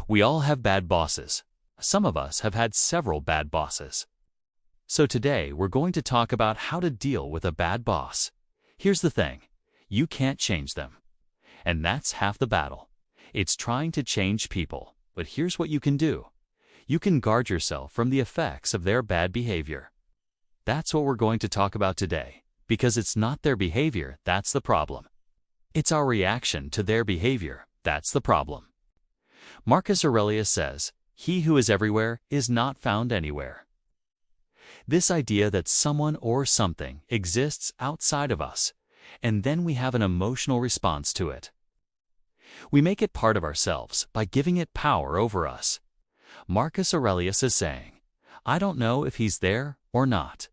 We all have bad bosses. Some of us have had several bad bosses. So today we're going to talk about how to deal with a bad boss. Here's the thing, you can't change them. And that's half the battle. It's trying to change people, but here's what you can do. You can guard yourself from the effects of their bad behavior. That's what we're going to talk about today, because it's not their behavior that's the problem. It's our reaction to their behavior that's the problem. Marcus Aurelius says, "He who is everywhere is not found anywhere." This idea that someone or something exists outside of us, and then we have an emotional response to it. We make it part of ourselves by giving it power over us. Marcus Aurelius is saying, I don't know if he's there or not.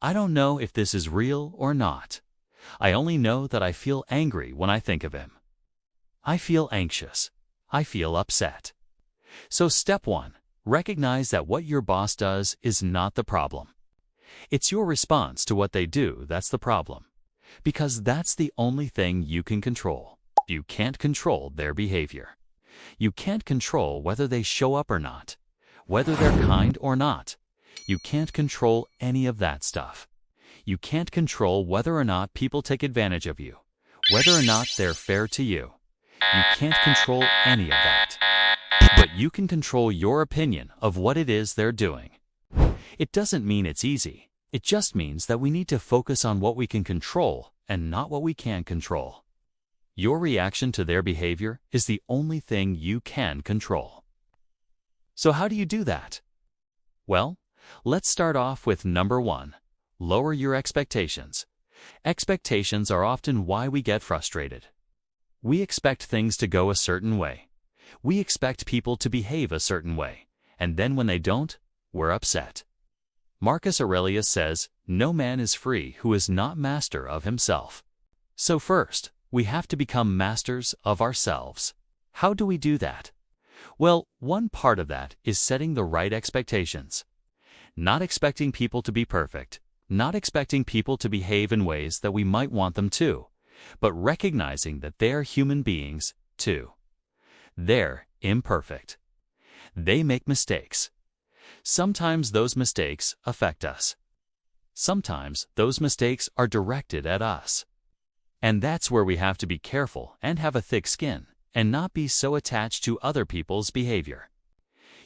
I don't know if this is real or not. I only know that I feel angry when I think of him. I feel anxious. I feel upset. So step 1, recognize that what your boss does is not the problem. It's your response to what they do that's the problem, because that's the only thing you can control. You can't control their behavior. You can't control whether they show up or not, whether they're kind or not. You can't control any of that stuff. You can't control whether or not people take advantage of you, whether or not they're fair to you. You can't control any of that. But you can control your opinion of what it is they're doing. It doesn't mean it's easy. It just means that we need to focus on what we can control and not what we can't control. Your reaction to their behavior is the only thing you can control. So how do you do that? Well, let's start off with number 1. Lower your expectations. Expectations are often why we get frustrated. We expect things to go a certain way. We expect people to behave a certain way, and then when they don't, we're upset. Marcus Aurelius says, "No man is free who is not master of himself." So first, we have to become masters of ourselves. How do we do that? Well, one part of that is setting the right expectations. Not expecting people to be perfect, not expecting people to behave in ways that we might want them to, but recognizing that they're human beings, too. They're imperfect. They make mistakes. Sometimes those mistakes affect us. Sometimes those mistakes are directed at us. And that's where we have to be careful and have a thick skin, and not be so attached to other people's behavior.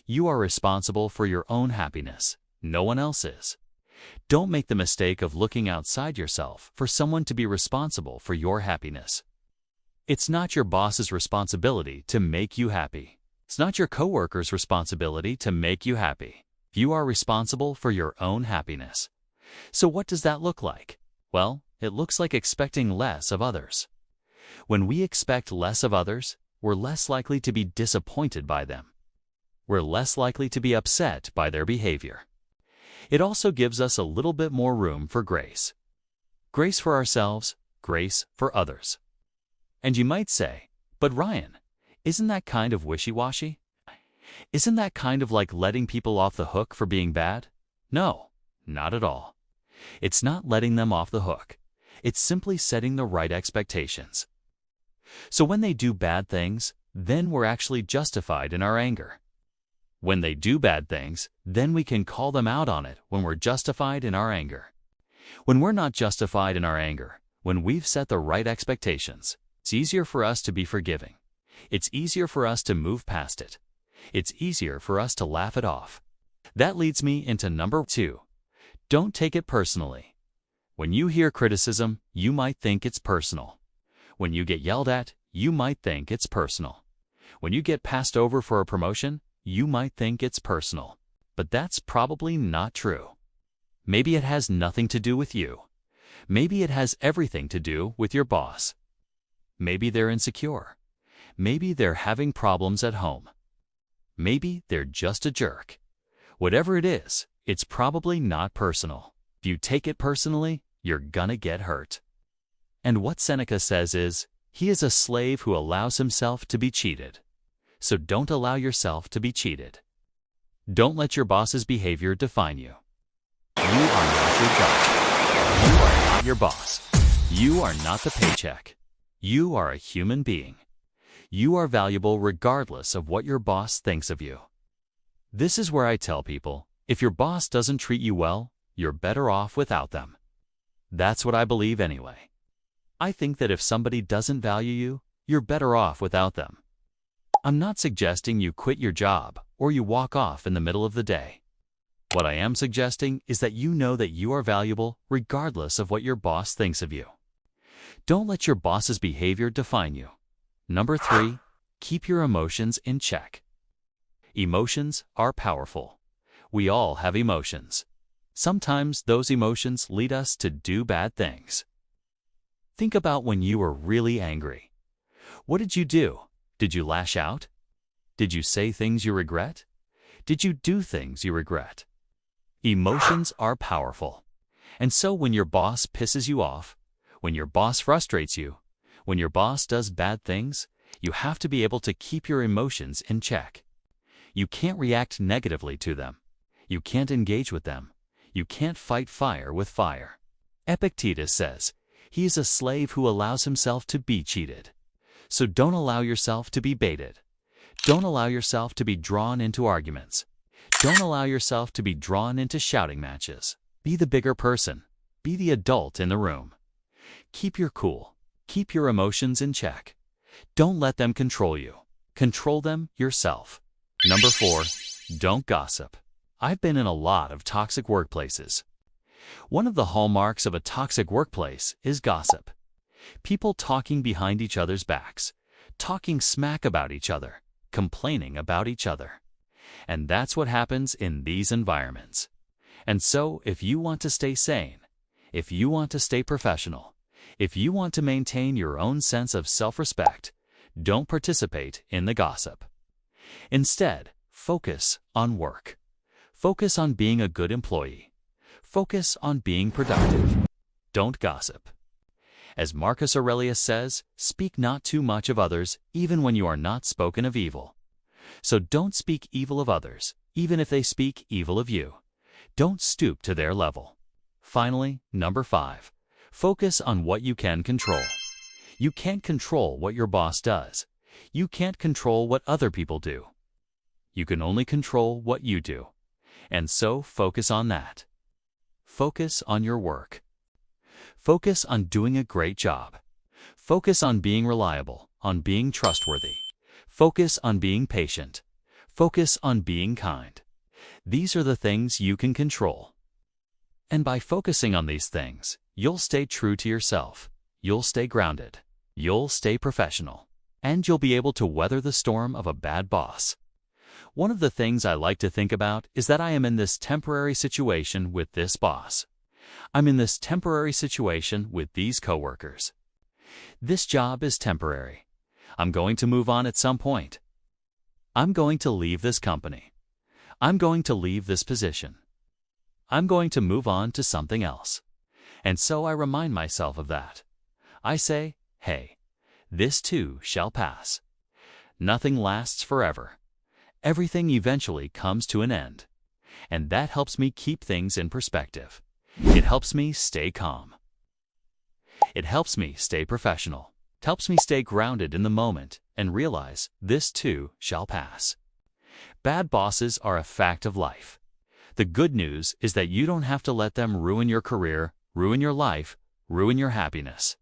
You are responsible for your own happiness. No one else is. Don't make the mistake of looking outside yourself for someone to be responsible for your happiness. It's not your boss's responsibility to make you happy. It's not your coworker's responsibility to make you happy. You are responsible for your own happiness. So what does that look like? Well, it looks like expecting less of others. When we expect less of others, we're less likely to be disappointed by them. We're less likely to be upset by their behavior. It also gives us a little bit more room for grace. Grace for ourselves, grace for others. And you might say, but Ryan, isn't that kind of wishy-washy? Isn't that kind of like letting people off the hook for being bad? No, not at all. It's not letting them off the hook. It's simply setting the right expectations. So when they do bad things, then we're actually justified in our anger. When they do bad things, then we can call them out on it when we're justified in our anger. When we're not justified in our anger, when we've set the right expectations, it's easier for us to be forgiving. It's easier for us to move past it. It's easier for us to laugh it off. That leads me into number 2. Don't take it personally. When you hear criticism, you might think it's personal. When you get yelled at, you might think it's personal. When you get passed over for a promotion, you might think it's personal. But that's probably not true. Maybe it has nothing to do with you. Maybe it has everything to do with your boss. Maybe they're insecure. Maybe they're having problems at home. Maybe they're just a jerk. Whatever it is, it's probably not personal. If you take it personally, you're gonna get hurt. And what Seneca says is, he is a slave who allows himself to be cheated. So don't allow yourself to be cheated. Don't let your boss's behavior define you. You are not your job. You are not your boss. You are not the paycheck. You are a human being. You are valuable regardless of what your boss thinks of you. This is where I tell people, if your boss doesn't treat you well, you're better off without them. That's what I believe anyway. I think that if somebody doesn't value you, you're better off without them. I'm not suggesting you quit your job or you walk off in the middle of the day. What I am suggesting is that you know that you are valuable regardless of what your boss thinks of you. Don't let your boss's behavior define you. Number 3, keep your emotions in check. Emotions are powerful. We all have emotions. Sometimes those emotions lead us to do bad things. Think about when you were really angry. What did you do? Did you lash out? Did you say things you regret? Did you do things you regret? Emotions are powerful. And so when your boss pisses you off, when your boss frustrates you, when your boss does bad things, you have to be able to keep your emotions in check. You can't react negatively to them. You can't engage with them. You can't fight fire with fire. Epictetus says, he is a slave who allows himself to be cheated. So don't allow yourself to be baited. Don't allow yourself to be drawn into arguments. Don't allow yourself to be drawn into shouting matches. Be the bigger person. Be the adult in the room. Keep your cool. Keep your emotions in check. Don't let them control you. Control them yourself. Number 4, don't gossip. I've been in a lot of toxic workplaces. One of the hallmarks of a toxic workplace is gossip. People talking behind each other's backs, talking smack about each other, complaining about each other. And that's what happens in these environments. And so, if you want to stay sane, if you want to stay professional, if you want to maintain your own sense of self-respect, don't participate in the gossip. Instead, focus on work. Focus on being a good employee. Focus on being productive. Don't gossip. As Marcus Aurelius says, speak not too much of others, even when you are not spoken of evil. So don't speak evil of others, even if they speak evil of you. Don't stoop to their level. Finally, number 5, focus on what you can control. You can't control what your boss does. You can't control what other people do. You can only control what you do. And so focus on that. Focus on your work. Focus on doing a great job. Focus on being reliable, on being trustworthy. Focus on being patient. Focus on being kind. These are the things you can control. And by focusing on these things, you'll stay true to yourself. You'll stay grounded. You'll stay professional. And you'll be able to weather the storm of a bad boss. One of the things I like to think about is that I am in this temporary situation with this boss. I'm in this temporary situation with these coworkers. This job is temporary. I'm going to move on at some point. I'm going to leave this company. I'm going to leave this position. I'm going to move on to something else. And so I remind myself of that. I say, hey, this too shall pass. Nothing lasts forever. Everything eventually comes to an end. And that helps me keep things in perspective. It helps me stay calm. It helps me stay professional. It helps me stay grounded in the moment and realize this too shall pass. Bad bosses are a fact of life. The good news is that you don't have to let them ruin your career, ruin your life, ruin your happiness.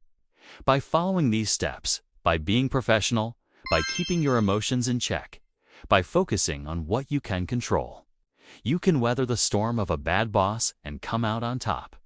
By following these steps, by being professional, by keeping your emotions in check, by focusing on what you can control, you can weather the storm of a bad boss and come out on top.